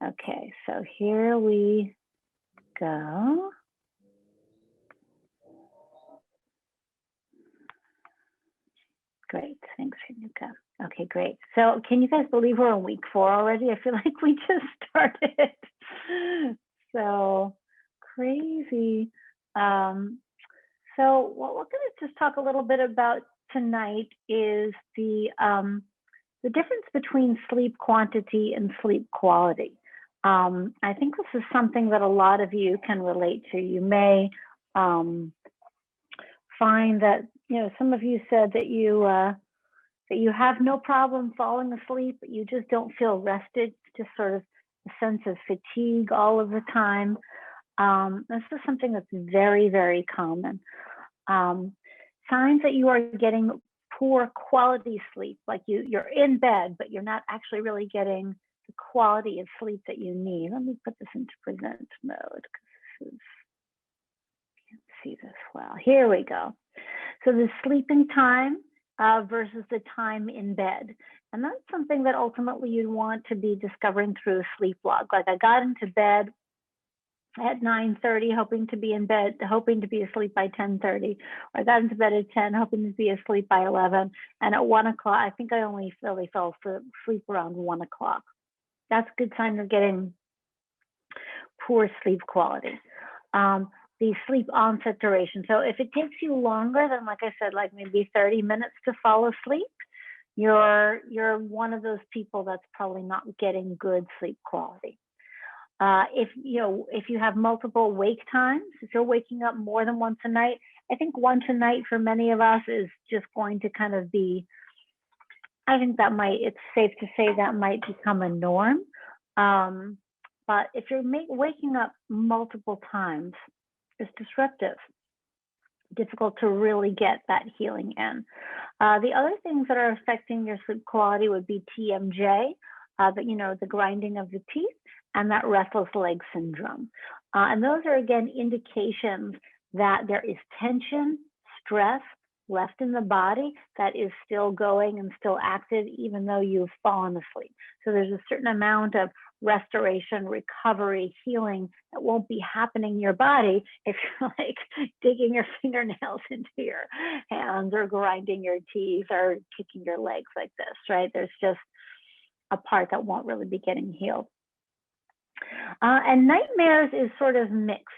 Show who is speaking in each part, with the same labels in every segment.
Speaker 1: Okay, so here we go. Great, thanks, Renuka. Okay, great. So can you guys believe we're on week 4 already? I feel like we just started. So crazy. So what we're going to just talk a little bit about tonight is the difference between sleep quantity and sleep quality. I think this is something that a lot of you can relate to. You may find that, you know, some of you said that you have no problem falling asleep, but you just don't feel rested, just sort of a sense of fatigue all of the time. This is something that's very, very common. Signs that you are getting poor quality sleep, like you're in bed, but you're not actually really getting the quality of sleep that you need. Let me put this into present mode, because can't see this well. Here we go. So the sleeping time versus the time in bed. And that's something that ultimately you'd want to be discovering through a sleep log. Like, I got into bed at 9:30, hoping to be in bed, hoping to be asleep by 10:30. Or I got into bed at 10, hoping to be asleep by 11. And at 1 o'clock, I think I only really fell asleep around 1 o'clock. That's a good sign you're getting poor sleep quality. The sleep onset duration. So if it takes you longer than, like I said, like maybe 30 minutes to fall asleep, you're one of those people that's probably not getting good sleep quality. If you have multiple wake times, if you're waking up more than once a night, I think once a night for many of us is just going to kind of be, I think that it's safe to say that might become a norm. But if you're waking up multiple times, it's disruptive, difficult to really get that healing in. The other things that are affecting your sleep quality would be TMJ, the grinding of the teeth, and that restless leg syndrome. And those are, again, indications that there is tension, stress left in the body that is still going and still active, even though you've fallen asleep. So there's a certain amount of restoration, recovery, healing that won't be happening in your body if you're like digging your fingernails into your hands or grinding your teeth or kicking your legs like this, right? There's just a part that won't really be getting healed. And nightmares is sort of mixed.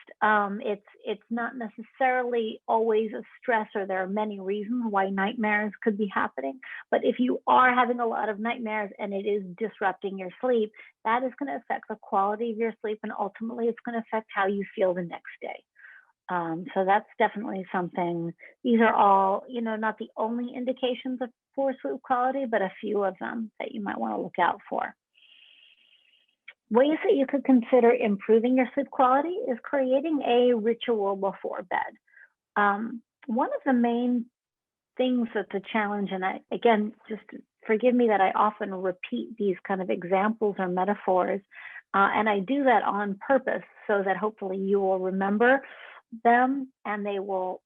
Speaker 1: It's not necessarily always a stressor. There are many reasons why nightmares could be happening. But if you are having a lot of nightmares and it is disrupting your sleep, that is going to affect the quality of your sleep, and ultimately it's going to affect how you feel the next day. So that's definitely something. These are all, not the only indications of poor sleep quality, but a few of them that you might want to look out for. Ways that you could consider improving your sleep quality is creating a ritual before bed. One of the main things that's a challenge, and again, just forgive me that I often repeat these kind of examples or metaphors, and I do that on purpose so that hopefully you will remember them and they will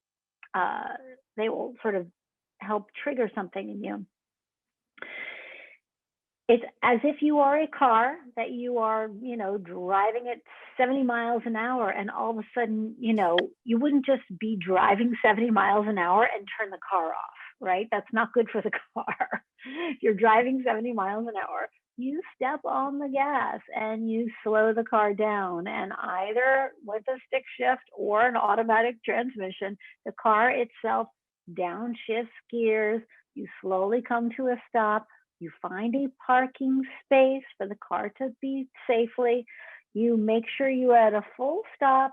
Speaker 1: sort of help trigger something in you. It's as if you are a car that you are, driving at 70 miles an hour, and all of a sudden, you wouldn't just be driving 70 miles an hour and turn the car off, right? That's not good for the car. If you're driving 70 miles an hour, you step on the gas and you slow the car down, and either with a stick shift or an automatic transmission, the car itself downshifts gears, you slowly come to a stop, you find a parking space for the car to be safely, you make sure you're at a full stop,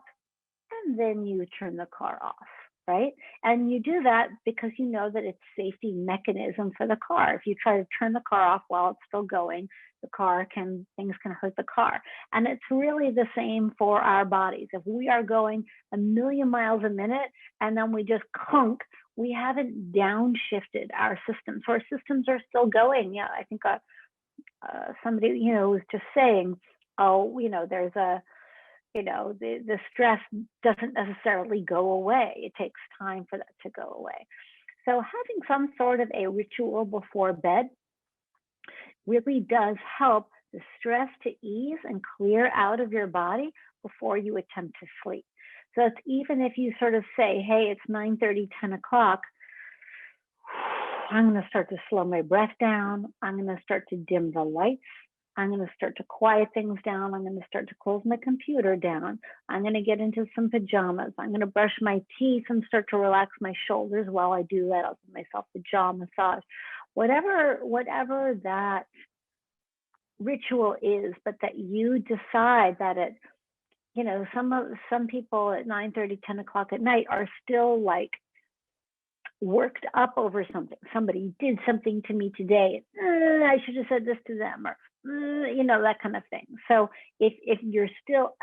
Speaker 1: and then you turn the car off, right? And you do that because you know that it's a safety mechanism for the car. If you try to turn the car off while it's still going, things can hurt the car. And it's really the same for our bodies. If we are going 1,000,000 miles a minute and then we just clunk, we haven't downshifted our systems. So our systems are still going. Yeah, I think somebody, was just saying, there's the stress doesn't necessarily go away. It takes time for that to go away. So having some sort of a ritual before bed really does help the stress to ease and clear out of your body before you attempt to sleep. So it's even if you sort of say, hey, it's 9:30, 10 o'clock, I'm going to start to slow my breath down. I'm going to start to dim the lights. I'm going to start to quiet things down. I'm going to start to close my computer down. I'm going to get into some pajamas. I'm going to brush my teeth and start to relax my shoulders while I do that. I'll give myself a jaw massage. Whatever that ritual is, but that you decide that it, you know, some people at 9:30, 10 o'clock at night are still like worked up over something. Somebody did something to me today. I should have said this to them, or you know, that kind of thing. So if you're still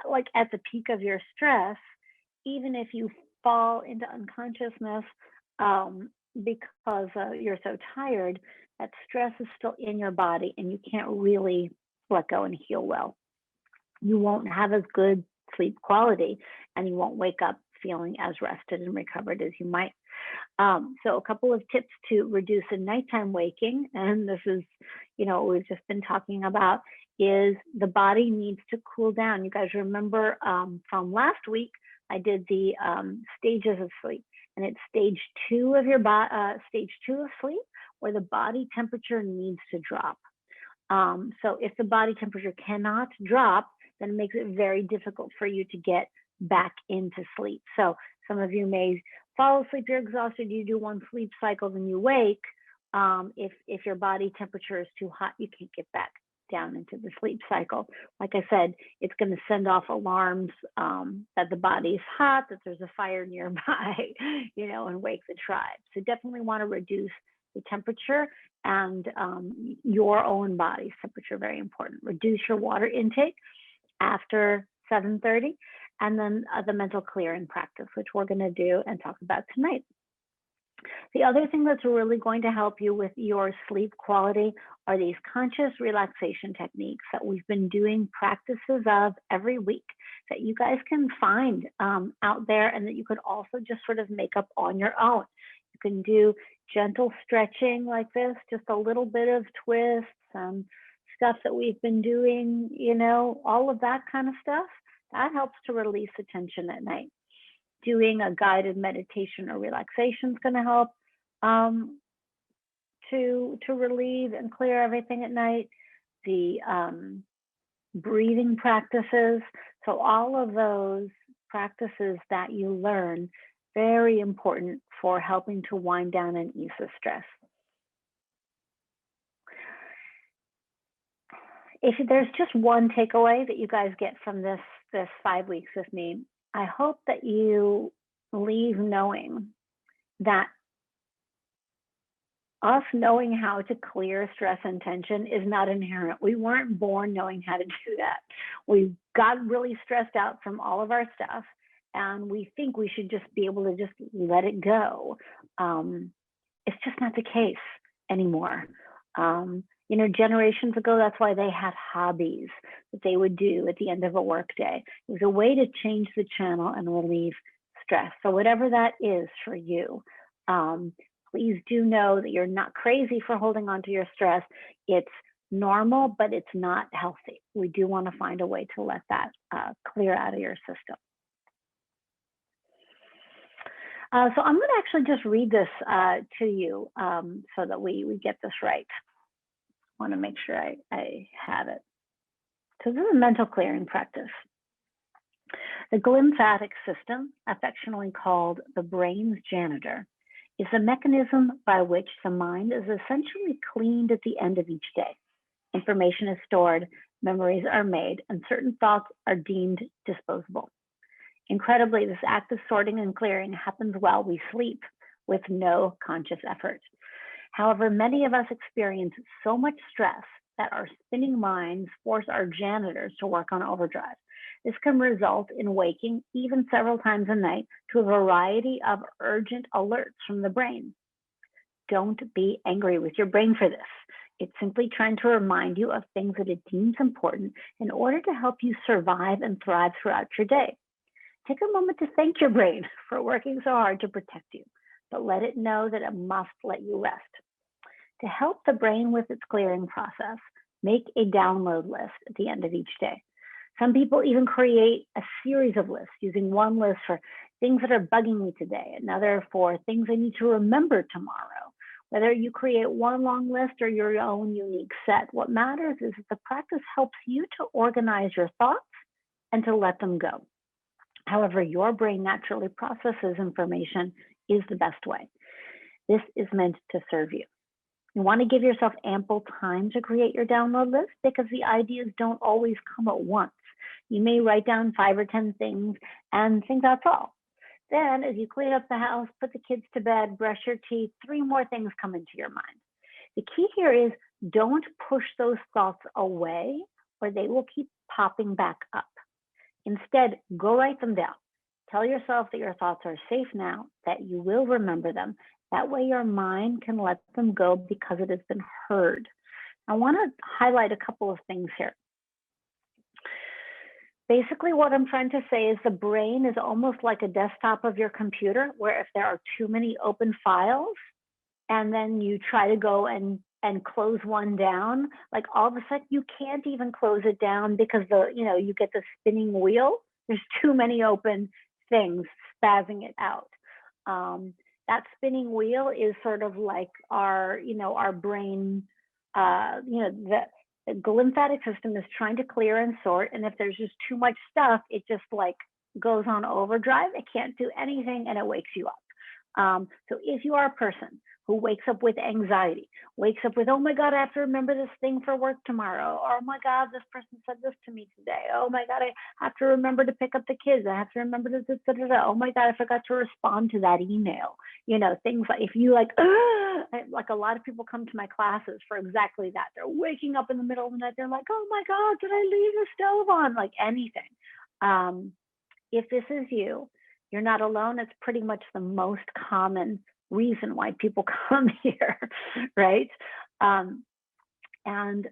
Speaker 1: like at the peak of your stress, even if you fall into unconsciousness because you're so tired, that stress is still in your body and you can't really let go and heal well. You won't have as good sleep quality and you won't wake up feeling as rested and recovered as you might. So a couple of tips to reduce the nighttime waking, and this is, you know, what we've just been talking about, is the body needs to cool down. You guys remember from last week, I did the stages of sleep, and it's stage 2 of your stage 2 of sleep, where the body temperature needs to drop. So if the body temperature cannot drop, then it makes it very difficult for you to get back into sleep. So some of you may fall asleep, you're exhausted, you do one sleep cycle, then you wake. If your body temperature is too hot, you can't get back down into the sleep cycle. Like I said, it's going to send off alarms that the body is hot, that there's a fire nearby, you know, and wake the tribe. So definitely want to reduce the temperature and your own body's temperature, very important. Reduce your water intake after 7:30, and then the mental clearing practice, which we're going to do and talk about tonight. The other thing that's really going to help you with your sleep quality are these conscious relaxation techniques that we've been doing practices of every week that you guys can find out there, and that you can also just sort of make up on your own. You can do gentle stretching like this, just a little bit of twists and stuff that we've been doing, you know, all of that kind of stuff. That helps to release the tension at night. Doing a guided meditation or relaxation is going to help to relieve and clear everything at night. The breathing practices. So all of those practices that you learn, very important for helping to wind down and ease the stress. If there's just one takeaway that you guys get from this 5 weeks with me, I hope that you leave knowing that us knowing how to clear stress and tension is not inherent. We weren't born knowing how to do that. We got really stressed out from all of our stuff, and we think we should just be able to just let it go. It's just not the case anymore. You know, generations ago, that's why they had hobbies that they would do at the end of a workday. It was a way to change the channel and relieve stress. So whatever that is for you, please do know that you're not crazy for holding on to your stress. It's normal, but it's not healthy. We do want to find a way to let that clear out of your system. So I'm going to actually just read this to you so that we get this right. I want to make sure I have it. So this is a mental clearing practice. The glymphatic system, affectionately called the brain's janitor, is the mechanism by which the mind is essentially cleaned at the end of each day. Information is stored, memories are made, and certain thoughts are deemed disposable. Incredibly, this act of sorting and clearing happens while we sleep with no conscious effort. However, many of us experience so much stress that our spinning minds force our janitors to work on overdrive. This can result in waking, even several times a night, to a variety of urgent alerts from the brain. Don't be angry with your brain for this. It's simply trying to remind you of things that it deems important in order to help you survive and thrive throughout your day. Take a moment to thank your brain for working so hard to protect you, but let it know that it must let you rest. To help the brain with its clearing process, Make a download list at the end of each day. Some people even create a series of lists, using one list for things that are bugging me today, another for things I need to remember tomorrow. Whether you create one long list or your own unique set, what matters is that the practice helps you to organize your thoughts and to let them go. However your brain naturally processes information is the best way. This is meant to serve you. You want to give yourself ample time to create your download list because the ideas don't always come at once. You may write down 5 or 10 things and think that's all. Then as you clean up the house, put the kids to bed, brush your teeth, 3 more things come into your mind. The key here is don't push those thoughts away or they will keep popping back up. Instead, go write them down. Tell yourself that your thoughts are safe now, that you will remember them. That way your mind can let them go because it has been heard. I want to highlight a couple of things here. Basically, what I'm trying to say is the brain is almost like a desktop of your computer, where if there are too many open files, and then you try to go and close one down, like all of a sudden you can't even close it down because you get the spinning wheel. There's too many open things spazzing it out. That spinning wheel is sort of like our brain, the lymphatic system is trying to clear and sort. And if there's just too much stuff, it just like goes on overdrive. It can't do anything and it wakes you up. So if you are a person who wakes up with anxiety, wakes up with, oh my God, I have to remember this thing for work tomorrow. Or, oh my God, this person said this to me today. Oh my God, I have to remember to pick up the kids. I have to remember to, oh my God, I forgot to respond to that email. Things like, if you like a lot of people come to my classes for exactly that. They're waking up in the middle of the night. They're like, oh my God, did I leave the stove on? Like anything. If this is you, you're not alone. It's pretty much the most common reason why people come here, right? And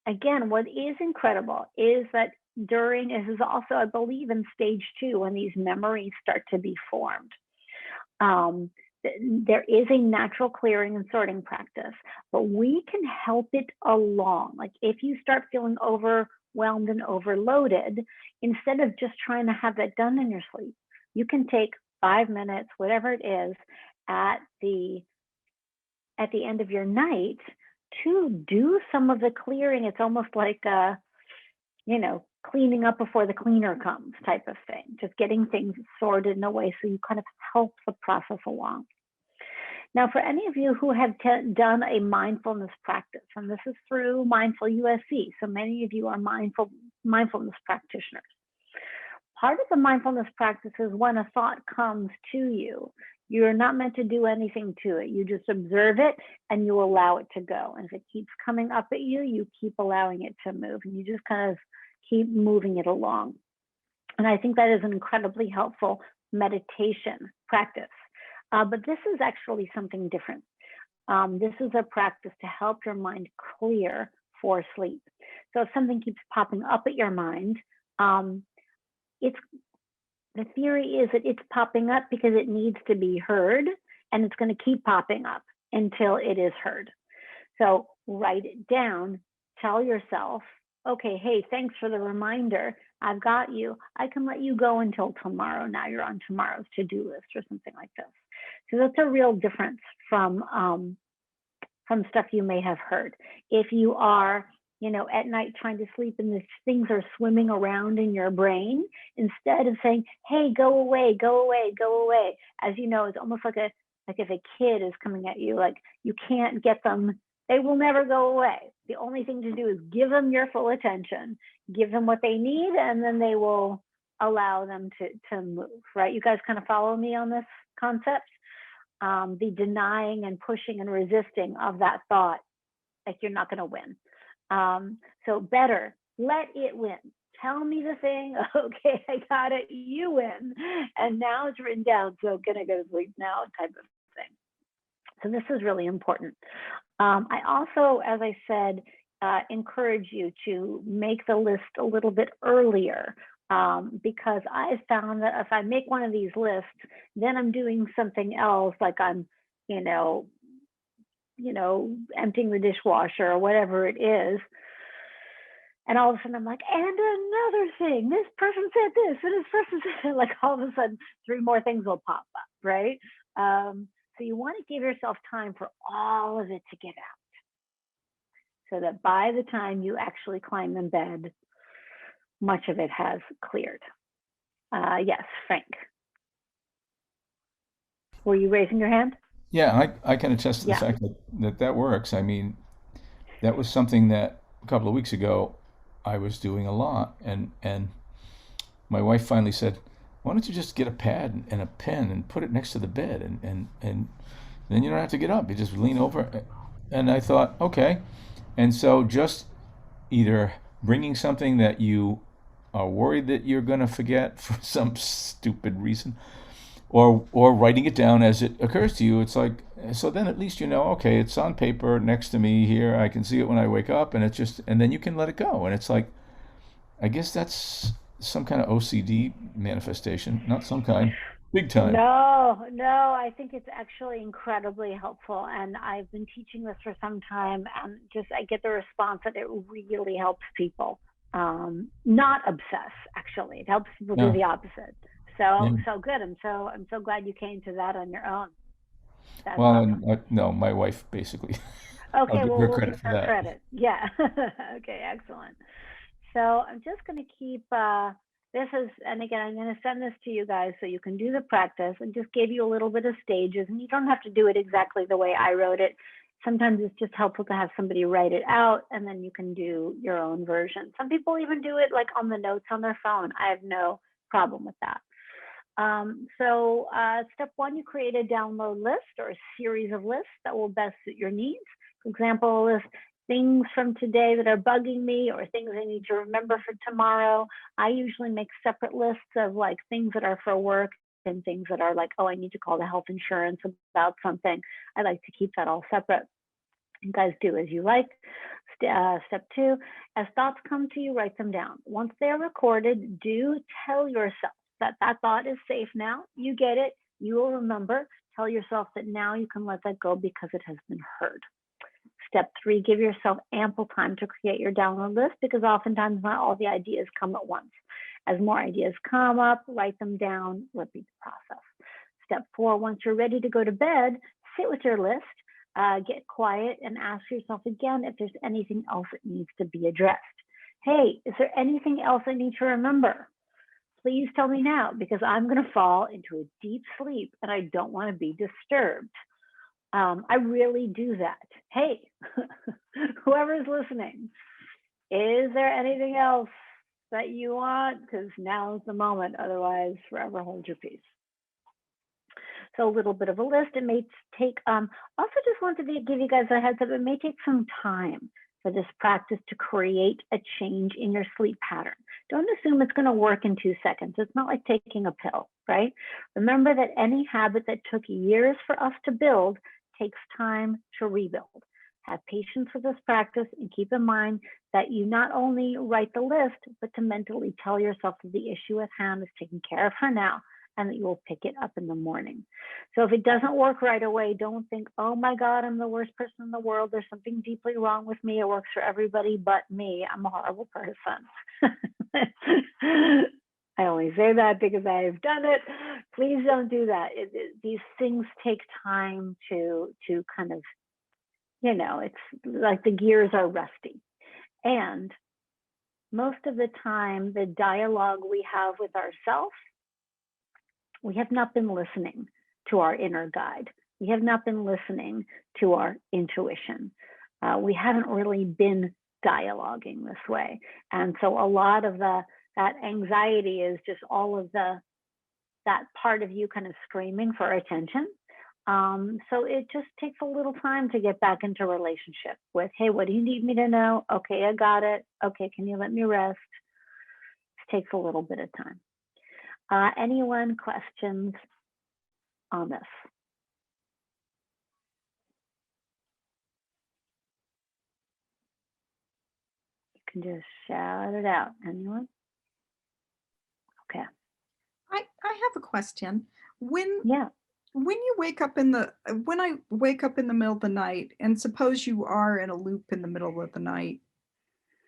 Speaker 1: again, what is incredible is that this is also, I believe, in stage 2, when these memories start to be formed. There is a natural clearing and sorting practice, but we can help it along. Like if you start feeling overwhelmed and overloaded, instead of just trying to have that done in your sleep, you can take 5 minutes, whatever it is, at the end of your night to do some of the clearing. It's almost like cleaning up before the cleaner comes type of thing, just getting things sorted in a way so you kind of help the process along. Now, for any of you who have done a mindfulness practice, and this is through Mindful USC, so many of you are mindfulness practitioners. Part of the mindfulness practice is when a thought comes to you, you're not meant to do anything to it. You just observe it and you allow it to go. And if it keeps coming up at you, you keep allowing it to move, and you just kind of keep moving it along. And I think that is an incredibly helpful meditation practice. But this is actually something different. This is a practice to help your mind clear for sleep. So if something keeps popping up at your mind, the theory is that it's popping up because it needs to be heard, and it's going to keep popping up until it is heard. So write it down, tell yourself, okay, hey, thanks for the reminder. I've got you. I can let you go until tomorrow. Now you're on tomorrow's to-do list or something like this. So that's a real difference from stuff you may have heard. If you are at night trying to sleep and these things are swimming around in your brain, instead of saying, hey, go away, go away, go away. As you know, it's almost like if a kid is coming at you, like you can't get them, they will never go away. The only thing to do is give them your full attention, give them what they need, and then they will allow them to move, right? You guys kind of follow me on this concept? The denying and pushing and resisting of that thought, like you're not gonna win. So better, let it win. Tell me the thing, okay, I got it, you win. And now it's written down, so I'm gonna go to sleep now type of thing. So this is really important. I also, as I said, encourage you to make the list a little bit earlier, because I found that if I make one of these lists, then I'm doing something else, like I'm, emptying the dishwasher or whatever it is. And all of a sudden I'm like, and another thing, this person said this, and this person said, like all of a sudden 3 more things will pop up, right? So you want to give yourself time for all of it to get out, so that by the time you actually climb in bed, much of it has cleared. Yes, Frank. Were you raising your hand?
Speaker 2: Yeah, I can attest to the
Speaker 1: Yeah.
Speaker 2: fact that works. I mean, that was something that a couple of weeks ago I was doing a lot, and my wife finally said, "Why don't you just get a pad and a pen and put it next to the bed, and then you don't have to get up. You just lean over." And I thought, okay. And so just either bringing something that you are worried that you're going to forget for some stupid reason, or writing it down as it occurs to you. It's like, so then at least you know, okay, it's on paper next to me here. I can see it when I wake up, and it's just, and then you can let it go. And it's like, I guess that's some kind of OCD manifestation, not some kind, big time.
Speaker 1: No, no, I think it's actually incredibly helpful. And I've been teaching this for some time, and just I get the response that it really helps people not obsess, actually. It helps people do
Speaker 2: No,
Speaker 1: the opposite.
Speaker 2: yeah.
Speaker 1: So good. I'm so glad you came to that on your own. That's
Speaker 2: Well,
Speaker 1: awesome.
Speaker 2: no, my wife basically. I'll
Speaker 1: Okay,
Speaker 2: give
Speaker 1: well,
Speaker 2: her
Speaker 1: we'll give
Speaker 2: credit for
Speaker 1: her
Speaker 2: that.
Speaker 1: credit. Yeah. Okay, excellent. So I'm just going to keep this is, and again, I'm going to send this to you guys so you can do the practice, and just give you a little bit of stages. And you don't have to do it exactly the way I wrote it. Sometimes it's just helpful to have somebody write it out, and then you can do your own version. Some people even do it like on the notes on their phone. I have no problem with that. Step one, you create a download list or a series of lists that will best suit your needs. For example, a list things from today that are bugging me, or things I need to remember for tomorrow. I usually make separate lists of like things that are for work and things that are like, oh, I need to call the health insurance about something. I like to keep that all separate. You guys do as you like. Step two, as thoughts come to you, write them down. Once they're recorded, do tell yourself that that thought is safe now. You get it. You will remember. Tell yourself that now you can let that go because it has been heard. Step three, give yourself ample time to create your download list, because oftentimes not all the ideas come at once. As more ideas come up, write them down, repeat the process. Step four, once you're ready to go to bed, sit with your list, get quiet, and ask yourself again if there's anything else that needs to be addressed. Hey, is there anything else I need to remember? Please tell me now, because I'm going to fall into a deep sleep and I don't want to be disturbed. I really do that. Hey, whoever's listening, is there anything else that you want? Because now's the moment. Otherwise, forever hold your peace. So a little bit of a list. It may take, also just wanted to give you guys a heads up, it may take some time for this practice to create a change in your sleep pattern. Don't assume it's going to work in 2 seconds. It's not like taking a pill, right? Remember that any habit that took years for us to build takes time to rebuild. Have patience with this practice, and keep in mind that you not only write the list, but to mentally tell yourself that the issue at hand is taken care of for now, and that you will pick it up in the morning. So if it doesn't work right away, don't think, oh my God, I'm the worst person in the world. There's something deeply wrong with me. It works for everybody but me. I'm a horrible person. I only say that because I've done it. Please don't do that. These things take time to kind of, it's like the gears are rusty. And most of the time, the dialogue we have with ourselves, we have not been listening to our inner guide. We have not been listening to our intuition. We haven't really been dialoguing this way. And so a lot of that anxiety is just all of that part of you kind of screaming for attention. So it just takes a little time to get back into relationship with, hey, what do you need me to know? Okay, I got it. Okay, can you let me rest? It takes a little bit of time. Anyone questions on this? You can just shout it out. Anyone? Okay.
Speaker 3: I have a question. When
Speaker 1: Yeah.
Speaker 3: when you wake up in the when I wake up in the middle of the night, and suppose you are in a loop in the middle of the night,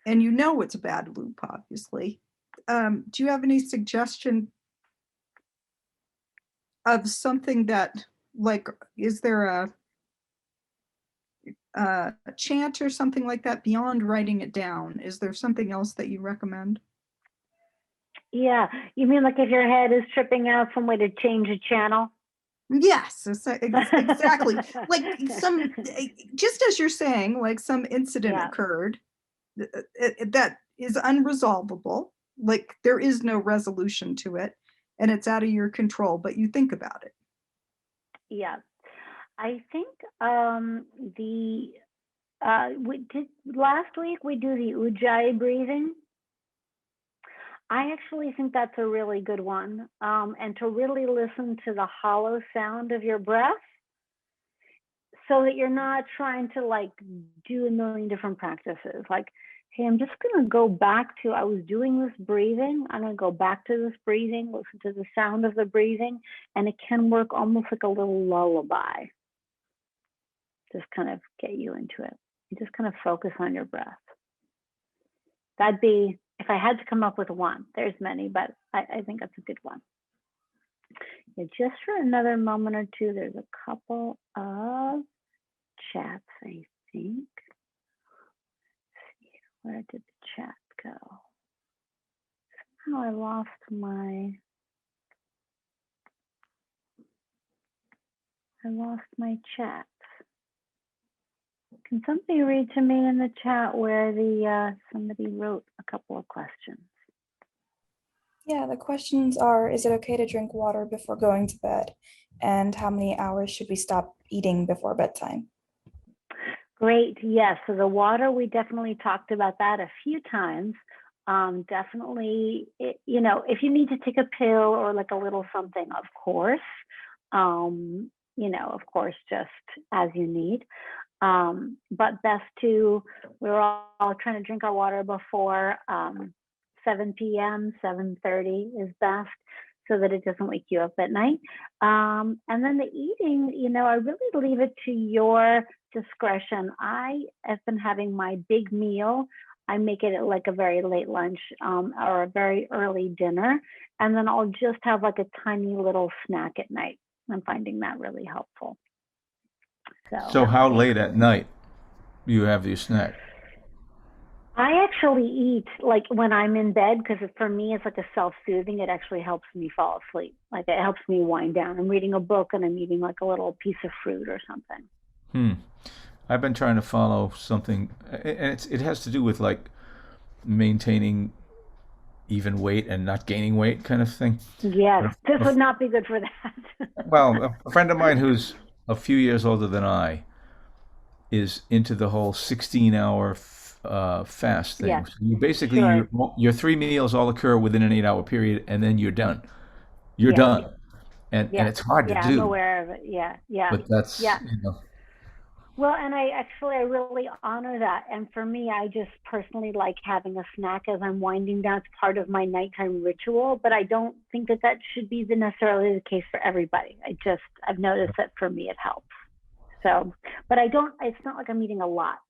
Speaker 3: and you know it's a bad loop, obviously. Do you have any suggestion of something that, like, is there a chant or something like that beyond writing it down? Is there something else that you recommend?
Speaker 1: Yeah, you mean like if your head is tripping out, some way to change a channel?
Speaker 3: Yes, exactly. Like just as you're saying, like some incident
Speaker 1: Yeah.
Speaker 3: occurred that is unresolvable, like there is no resolution to it and it's out of your control, but you think about it.
Speaker 1: Yeah, I think we did last week we do the Ujjayi breathing. I actually think that's a really good one. And to really listen to the hollow sound of your breath so that you're not trying to like do a million different practices. Like, hey, I'm just going to go back to, I was doing this breathing. I'm going to go back to this breathing, listen to the sound of the breathing. And it can work almost like a little lullaby. Just kind of get you into it. You just kind of focus on your breath. That'd be, if I had to come up with one, there's many, but I think that's a good one. Yeah, just for another moment or two, there's a couple of chats, I think. Let's see, where did the chat go? Somehow I lost my chat. Can somebody read to me in the chat where somebody wrote a couple of questions?
Speaker 4: Yeah, the questions are, is it okay to drink water before going to bed? And how many hours should we stop eating before bedtime?
Speaker 1: Great, yes. So the water, we definitely talked about that a few times. Definitely, if you need to take a pill or like a little something, of course, of course, just as you need. But best we're all trying to drink our water before 7 p.m., 7:30 is best so that it doesn't wake you up at night. And then the eating, I really leave it to your discretion. I have been having my big meal. I make it at like a very late lunch or a very early dinner. And then I'll just have like a tiny little snack at night. I'm finding that really helpful.
Speaker 2: So how late at night do you have your snack?
Speaker 1: I actually eat like when I'm in bed because for me it's like a self-soothing. It actually helps me fall asleep. Like it helps me wind down. I'm reading a book and I'm eating like a little piece of fruit or something.
Speaker 2: I've been trying to follow something, and it has to do with like maintaining even weight and not gaining weight kind of thing.
Speaker 1: Yes, this would not be good for that.
Speaker 2: Well, a friend of mine who's a few years older than I is into the whole 16-hour fast thing.
Speaker 1: Yeah,
Speaker 2: So you basically,
Speaker 1: sure.
Speaker 2: your 3 meals all occur within an 8-hour period, and then you're done. You're
Speaker 1: Yeah.
Speaker 2: done. And
Speaker 1: Yeah.
Speaker 2: it's hard to
Speaker 1: Yeah,
Speaker 2: do.
Speaker 1: I'm aware of it. Yeah.
Speaker 2: But that's,
Speaker 1: Yeah. Well, and I really honor that. And for me, I just personally like having a snack as I'm winding down. It's part of my nighttime ritual, but I don't think that should be necessarily the case for everybody. I've noticed that for me, it helps. So, but it's not like I'm eating a lot.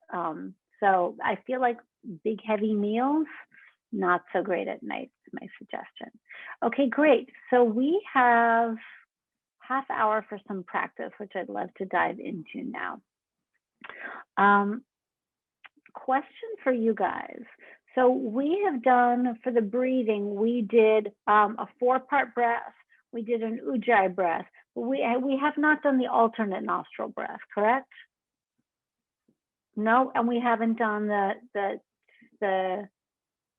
Speaker 1: So I feel like big, heavy meals, not so great at night is my suggestion. Okay, great. So we have half hour for some practice, which I'd love to dive into now. Question for you guys. So we have done, for the breathing, we did a 4-part breath. We did an Ujjayi breath. We have not done the alternate nostril breath, correct? No, and we haven't done the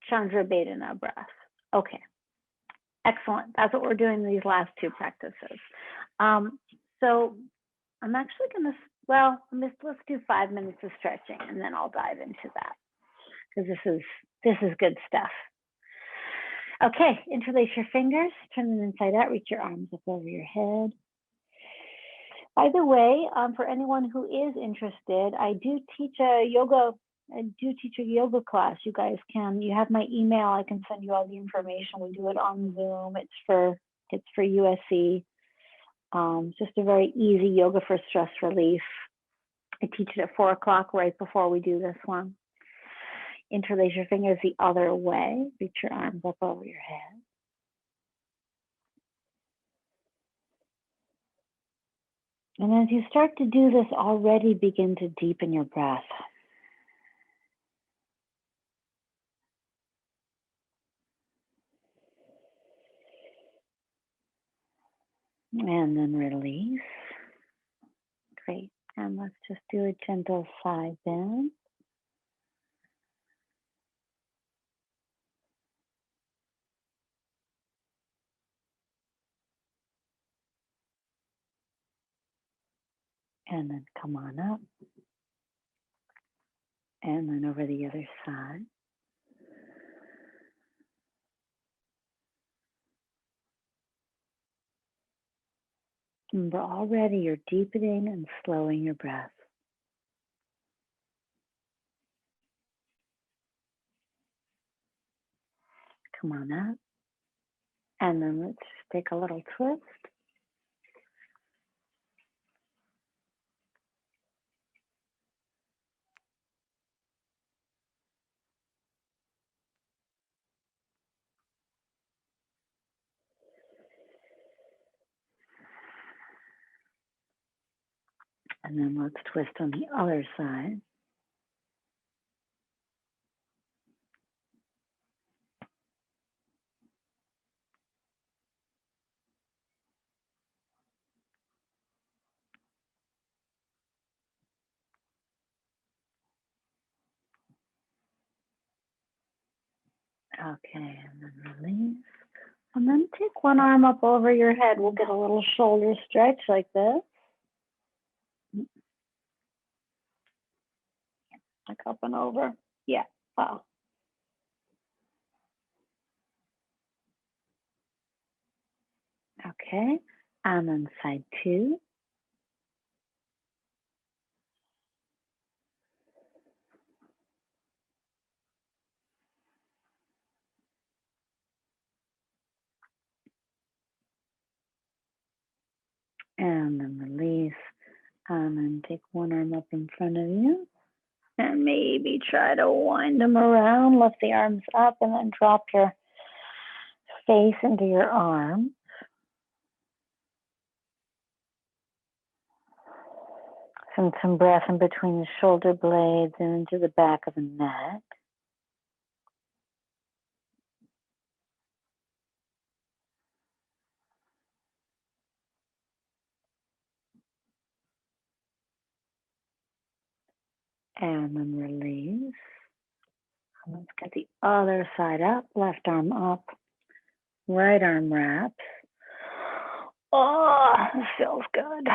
Speaker 1: Chandra Vedana breath. Okay, excellent. That's what we're doing in these last 2 practices. So I'm actually let's do 5 minutes of stretching and then I'll dive into that because this is good stuff. Okay, interlace your fingers, turn them inside out, reach your arms up over your head. By the way, for anyone who is interested, I do teach a yoga class. You guys you have my email. I can send you all the information. We do it on Zoom. It's for USC. Just a very easy yoga for stress relief. I teach it at 4 o'clock right before we do this one. interlace your fingers the other way. Reach your arms up over your head. And as you start to do this, already begin to deepen your breath. And then release. Great. And let's just do a gentle side bend. And then come on up. And then over the other side. Remember, already you're deepening and slowing your breath. Come on up. And then let's just take a little twist. And then let's twist on the other side. Okay, and then release. And then take one arm up over your head. We'll get a little shoulder stretch like this. Like up and over. Yeah, wow. Okay, and then side two. And then release. And then take one arm up in front of you. And maybe try to wind them around. Lift the arms up and then drop your face into your arm. Send some breath in between the shoulder blades and into the back of the neck. And then release. And let's get the other side up. Left arm up. Right arm wraps. Oh, this feels good.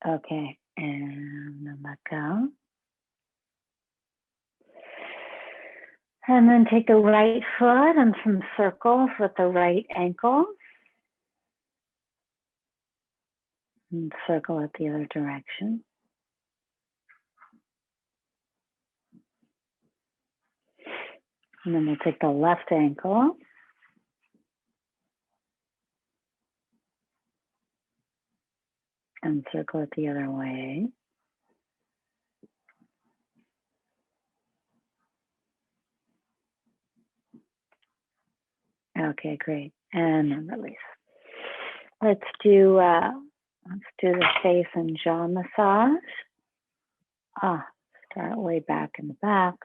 Speaker 1: Okay, and then let go. And then take the right foot and some circles with the right ankle. And circle it the other direction. And then we'll take the left ankle. And circle it the other way. Okay, great. And then release. Let's do the face and jaw massage. Start way back in the back.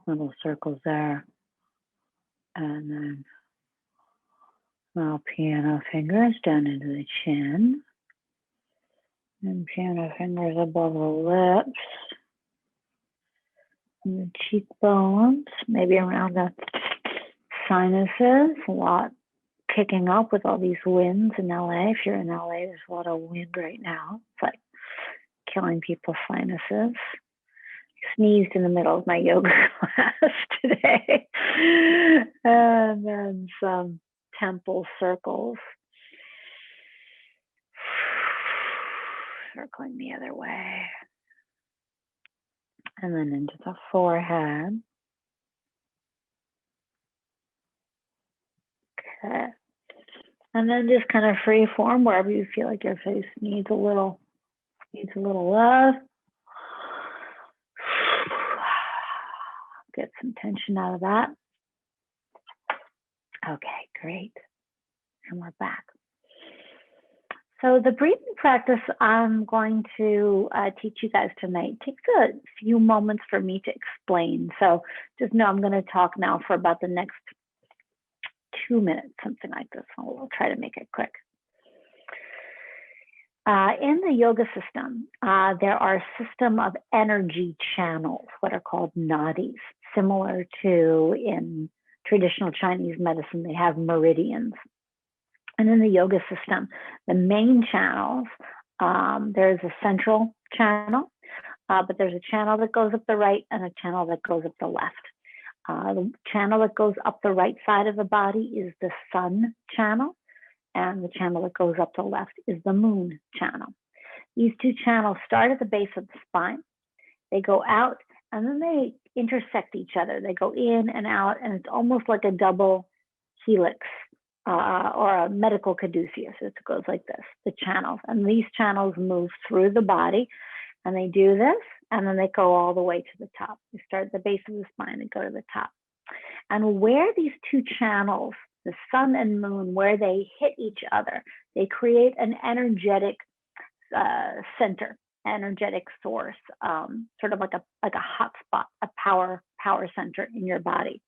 Speaker 1: Little circles there. And then small piano fingers down into the chin. And piano fingers above the lips. And the cheekbones, maybe around the sinuses. A lot kicking up with all these winds in LA. If you're in LA, there's a lot of wind right now. It's like killing people's sinuses. Sneezed in the middle of my yoga class today. And then some temple circles. Circling the other way. And then into the forehead. Okay. And then just kind of free form wherever you feel like your face needs a little love. Get some tension out of that. Okay, great. And we're back. So the breathing practice I'm going to teach you guys tonight takes a few moments for me to explain. So just know I'm going to talk now for about the next 2 minutes, something like this. I'll try to make it quick. In the yoga system, there are a system of energy channels, what are called nadis, similar to in traditional Chinese medicine, they have meridians. And in the yoga system, the main channels, there's a central channel, but there's a channel that goes up the right and a channel that goes up the left. The channel that goes up the right side of the body is the sun channel, and the channel that goes up the left is the moon channel. These two channels start at the base of the spine. They go out and then they intersect each other. They go in and out, and it's almost like a double helix or a medical caduceus. It goes like this, the channels. And these channels move through the body, and they do this, and then they go all the way to the top. They start at the base of the spine and go to the top. And where these two channels, the sun and moon, where they hit each other, they create an energetic center, energetic source, sort of like a hotspot, a power center in your body.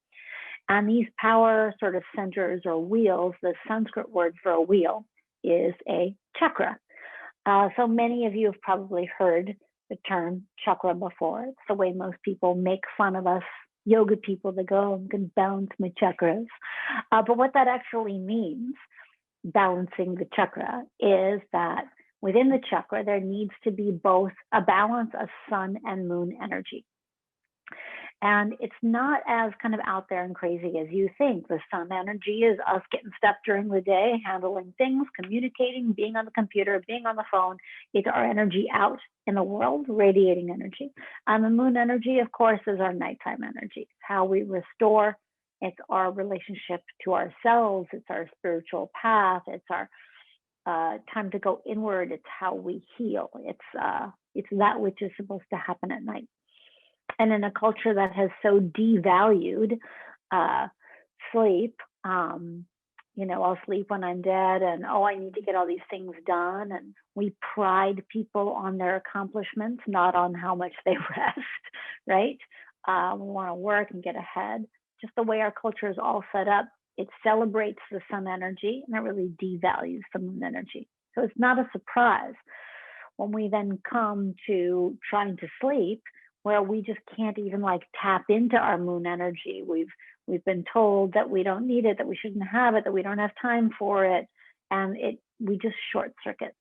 Speaker 1: And these power sort of centers or wheels, the Sanskrit word for a wheel is a chakra. So many of you have probably heard the term chakra before. It's the way most people make fun of us yoga people that go, I'm going to balance my chakras. But what that actually means, balancing the chakra, is that within the chakra, there needs to be both a balance of sun and moon energy. And it's not as kind of out there and crazy as you think. The sun energy is us getting stuff during the day, handling things, communicating, being on the computer, being on the phone. It's our energy out in the world, radiating energy. And the moon energy, of course, is our nighttime energy. It's how we restore. It's our relationship to ourselves. It's our spiritual path. It's our time to go inward. It's how we heal. It's that which is supposed to happen at night. And in a culture that has so devalued sleep, I'll sleep when I'm dead, and I need to get all these things done. And we pride people on their accomplishments, not on how much they rest, right? We want to work and get ahead. Just the way our culture is all set up, it celebrates the sun energy and it really devalues the moon energy. So it's not a surprise when we then come to trying to sleep, where we just can't even tap into our moon energy. We've been told that we don't need it, that we shouldn't have it, that we don't have time for it, and we just short circuit.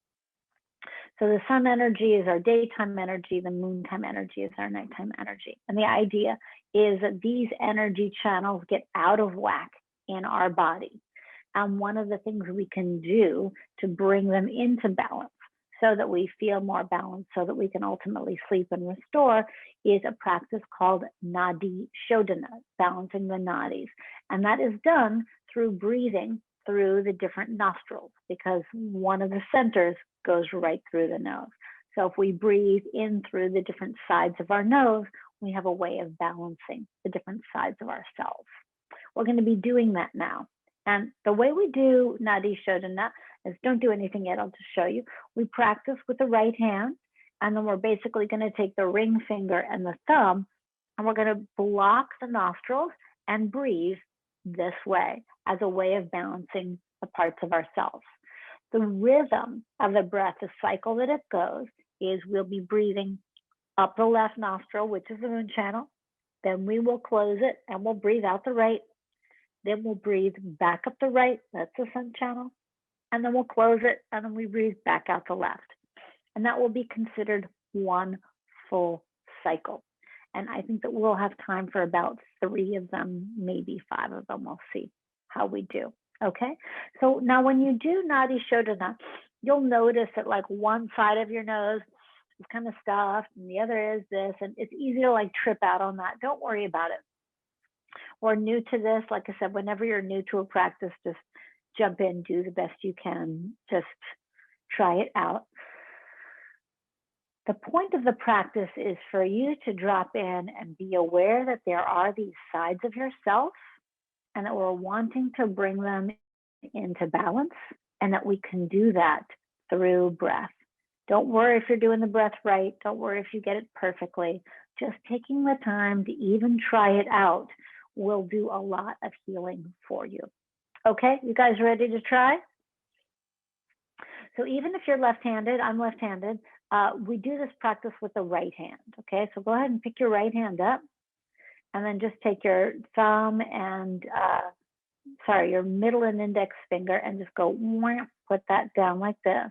Speaker 1: So the sun energy is our daytime energy, the moon time energy is our nighttime energy. And the idea is that these energy channels get out of whack in our body. And one of the things we can do to bring them into balance, so that we feel more balanced, so that we can ultimately sleep and restore, is a practice called nadi shodhana, balancing the nadis. And that is done through breathing through the different nostrils, because one of the centers goes right through the nose. So if we breathe in through the different sides of our nose, we have a way of balancing the different sides of ourselves. We're going to be doing that now. And the way we do nadi shodhana is, don't do anything yet, I'll just show you. We practice with the right hand, and then we're basically going to take the ring finger and the thumb, and we're going to block the nostrils and breathe this way as a way of balancing the parts of ourselves. The rhythm of the breath, the cycle that it goes, is we'll be breathing up the left nostril, which is the moon channel. Then we will close it and we'll breathe out the right. Then we'll breathe back up the right, that's the sun channel. And then we'll close it, and then we breathe back out the left. And that will be considered one full cycle. And I think that we'll have time for about 3 of them, maybe 5 of them. We'll see how we do. Okay. So now when you do nadi shodhana, you'll notice that one side of your nose is kind of stuffed and the other is this, and it's easy to like trip out on that. Don't worry about it. Or new to this, like I said, whenever you're new to a practice, just jump in, do the best you can, just try it out. The point of the practice is for you to drop in and be aware that there are these sides of yourself and that we're wanting to bring them into balance, and that we can do that through breath. Don't worry if you're doing the breath right. Don't worry if you get it perfectly. Just taking the time to even try it out will do a lot of healing for you. Okay, you guys ready to try? So even if you're left-handed, I'm left-handed, we do this practice with the right hand, okay? So go ahead and pick your right hand up, and then just take your thumb and, your middle and index finger, and just go, put that down like this.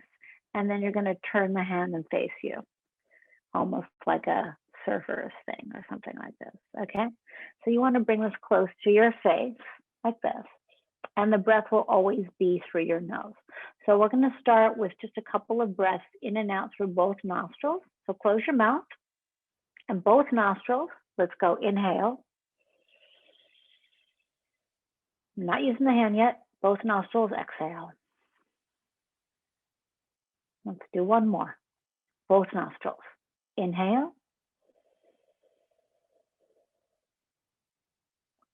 Speaker 1: And then you're gonna turn the hand and face you, almost like a surfer's thing or something like this, okay? So you wanna bring this close to your face, like this. And the breath will always be through your nose. So we're gonna start with just a couple of breaths in and out through both nostrils. So close your mouth and both nostrils. Let's go inhale. I'm not using the hand yet. Both nostrils, exhale. Let's do one more. Both nostrils. Inhale.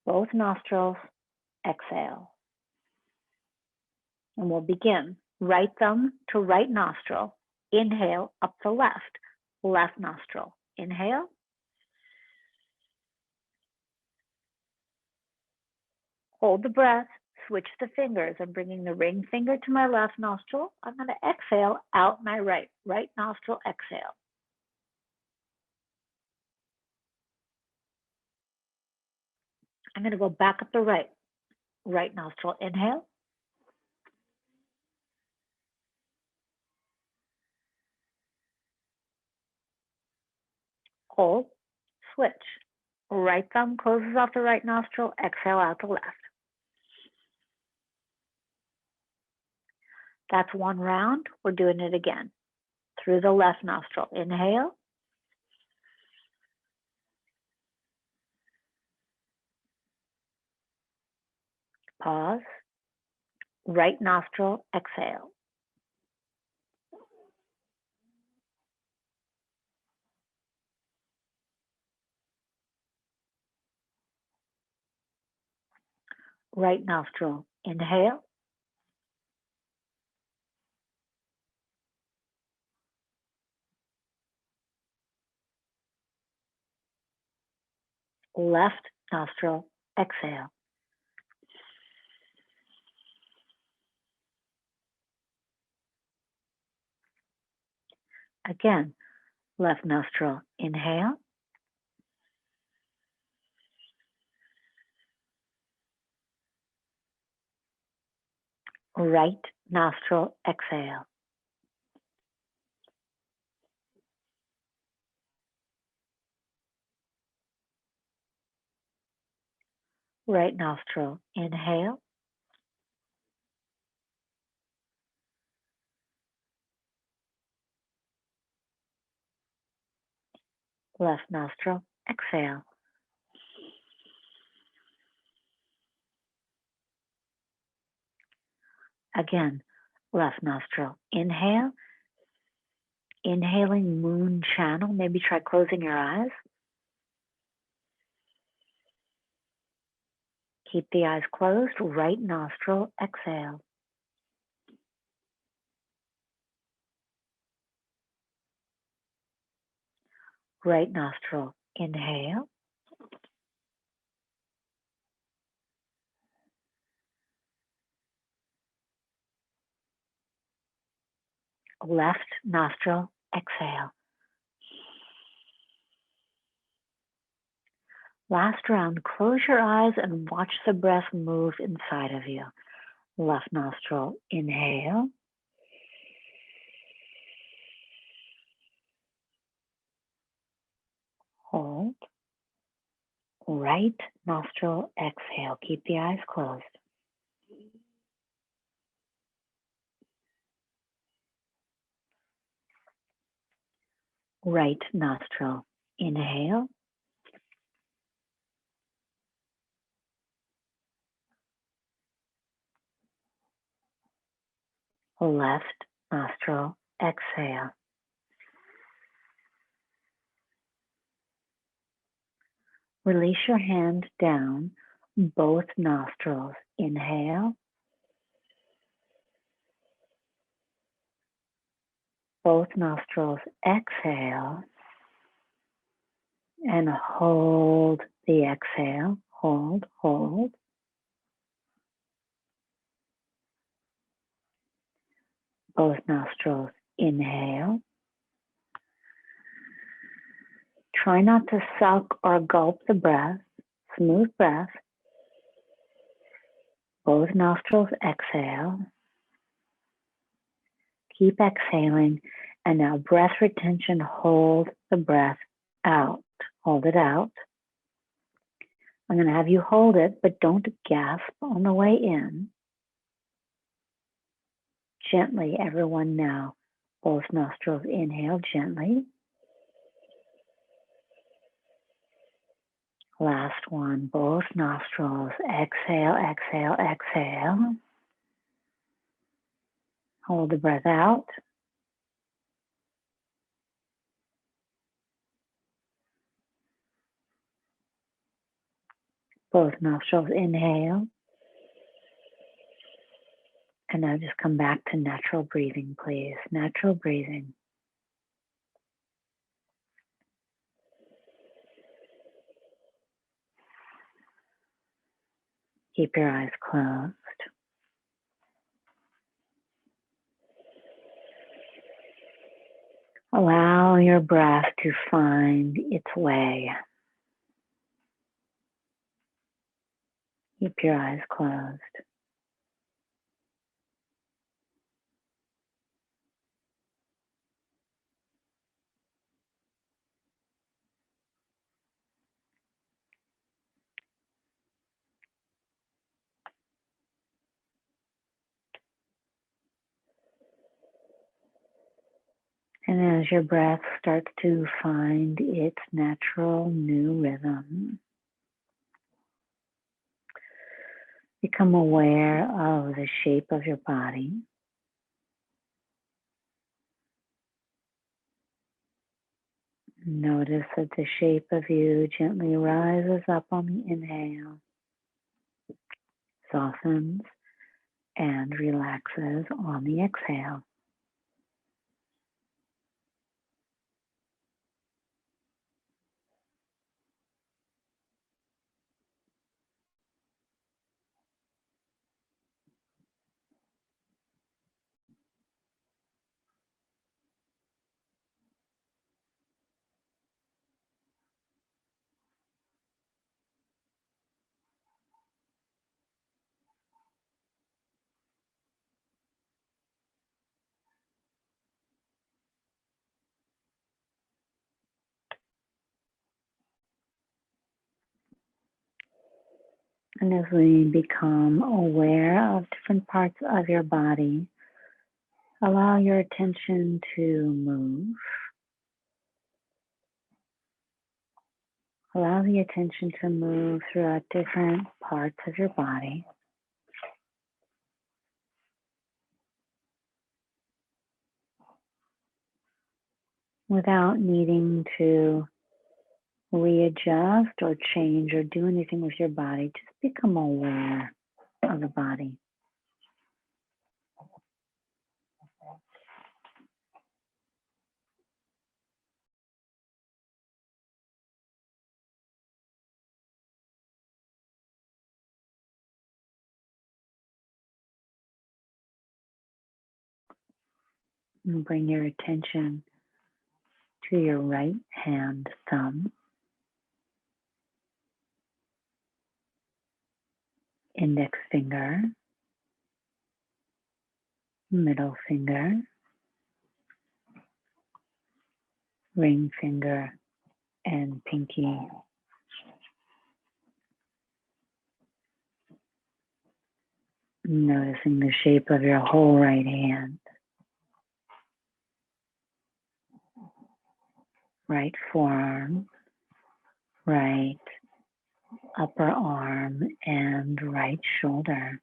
Speaker 1: Both nostrils, exhale. And we'll begin. Right thumb to right nostril. Inhale up the left. Left nostril. Inhale. Hold the breath. Switch the fingers. I'm bringing the ring finger to my left nostril. I'm going to exhale out my right nostril, exhale. I'm going to go back up the right nostril, inhale. Hold, switch. Right thumb closes off the right nostril, exhale out the left. That's one round. We're doing it again. Through the left nostril, inhale. Pause. Right nostril, exhale. Right nostril, inhale. Left nostril, exhale. Again, left nostril, inhale. Right nostril, exhale. Right nostril, inhale. Left nostril, exhale. Again, left nostril, inhale. Inhaling moon channel. Maybe try closing your eyes. Keep the eyes closed. Right nostril, exhale. Right nostril, inhale. Left nostril, exhale. Last round, close your eyes and watch the breath move inside of you. Left nostril, inhale. Hold. Right nostril, exhale. Keep the eyes closed. right nostril. Inhale. Left nostril. Exhale. Release your hand down both nostrils. Inhale. Both nostrils. Exhale. And hold the exhale. Hold, hold. Both nostrils. Inhale. Try not to suck or gulp the breath. Smooth breath. Both nostrils. Exhale. Keep exhaling. And now breath retention. Hold the breath out. Hold it out. I'm going to have you hold it, but don't gasp on the way in. Gently, everyone now. Both nostrils. Inhale gently. Last one. Both nostrils. Exhale, exhale, exhale. Hold the breath out. Both nostrils. Inhale. And now just come back to natural breathing, please. Natural breathing. Keep your eyes closed. Allow your breath to find its way. Keep your eyes closed. And as your breath starts to find its natural new rhythm, become aware of the shape of your body. Notice that the shape of you gently rises up on the inhale, softens, and relaxes on the exhale. And as we become aware of different parts of your body, allow your attention to move. Allow the attention to move throughout different parts of your body. Without needing to readjust or change or do anything with your body, just become aware of the body. And bring your attention to your right hand thumb, index finger, middle finger, ring finger, and pinky. Noticing the shape of your whole right hand. right forearm, right upper arm, and right shoulder.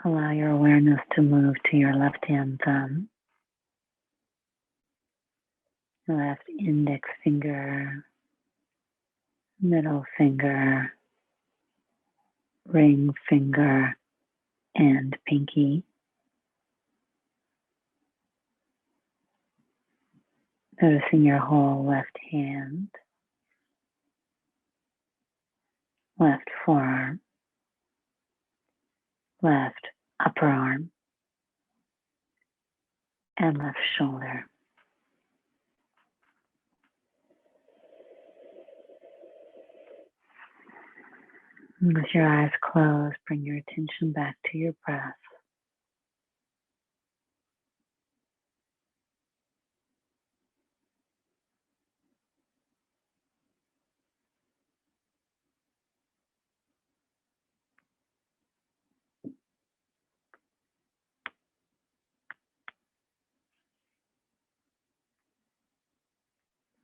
Speaker 1: Allow your awareness to move to your left hand thumb, left index finger, middle finger, ring finger, and pinky. Noticing your whole left hand, left forearm, left upper arm, and left shoulder. And with your eyes closed, bring your attention back to your breath.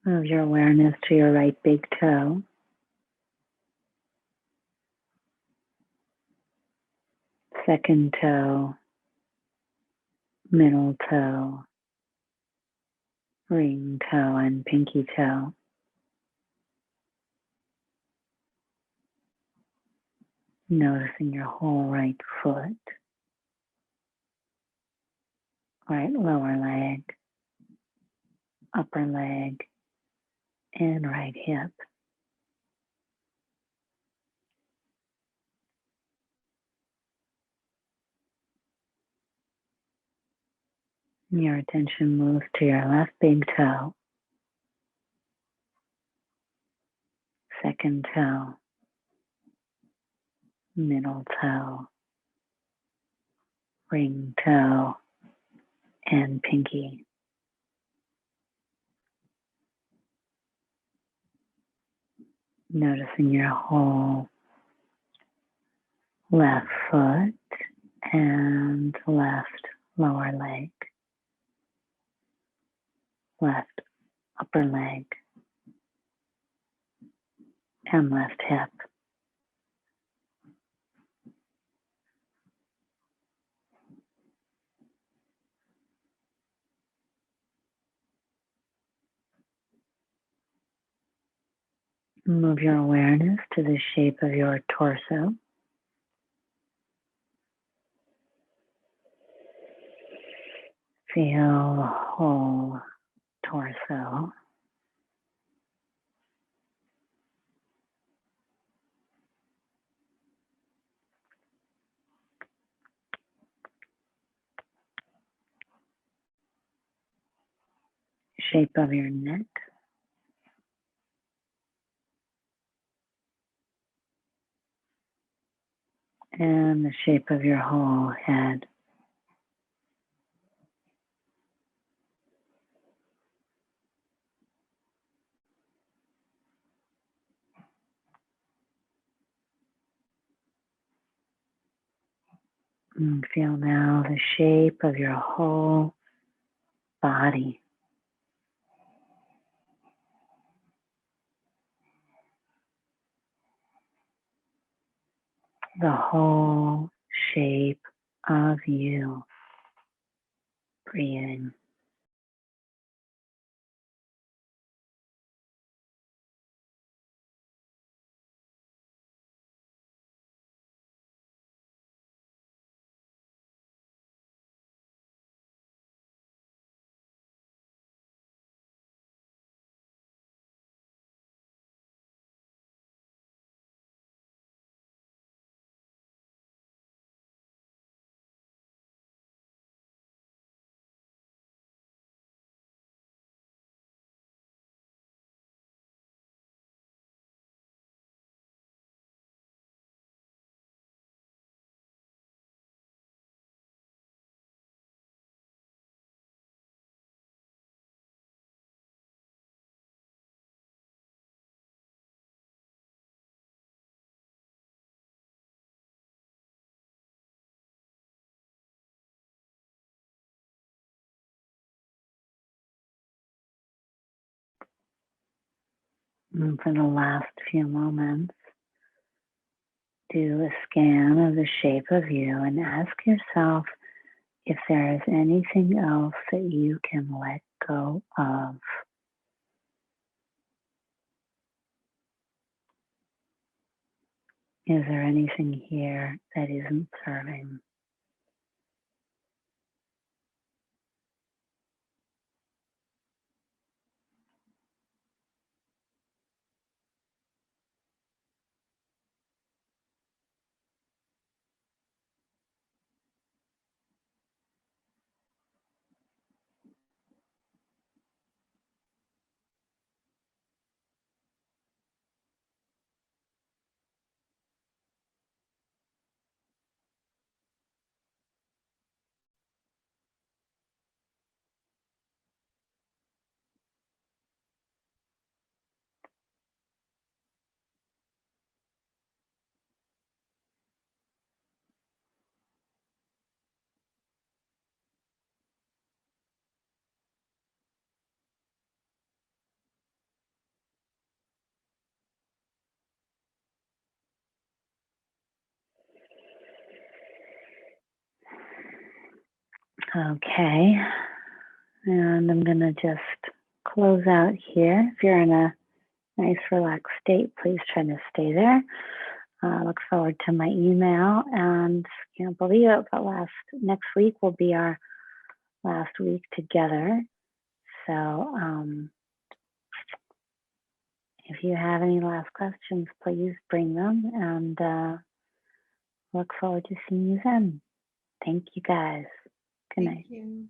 Speaker 1: Move your awareness to your right big toe, second toe, middle toe, ring toe, and pinky toe. Noticing your whole right foot, right lower leg, upper leg, and right hip. Your attention moves to your left big toe, second toe, middle toe, ring toe, and pinky. Noticing your whole left foot and left lower leg, left upper leg, and left hip. Move your awareness to the shape of your torso. Feel the whole torso. Shape of your neck. And the shape of your whole head. And feel now the shape of your whole body. The whole shape of you. Breathing. And for the last few moments, do a scan of the shape of you and ask yourself if there is anything else that you can let go of. Is there anything here that isn't serving? Okay, and I'm going to just close out here. If you're in a nice relaxed state, please try to stay there. Look forward to my email, and can't believe it, but next week will be our last week together. So if you have any last questions, please bring them, and look forward to seeing you then. Thank you guys. Good night.
Speaker 3: Thank you.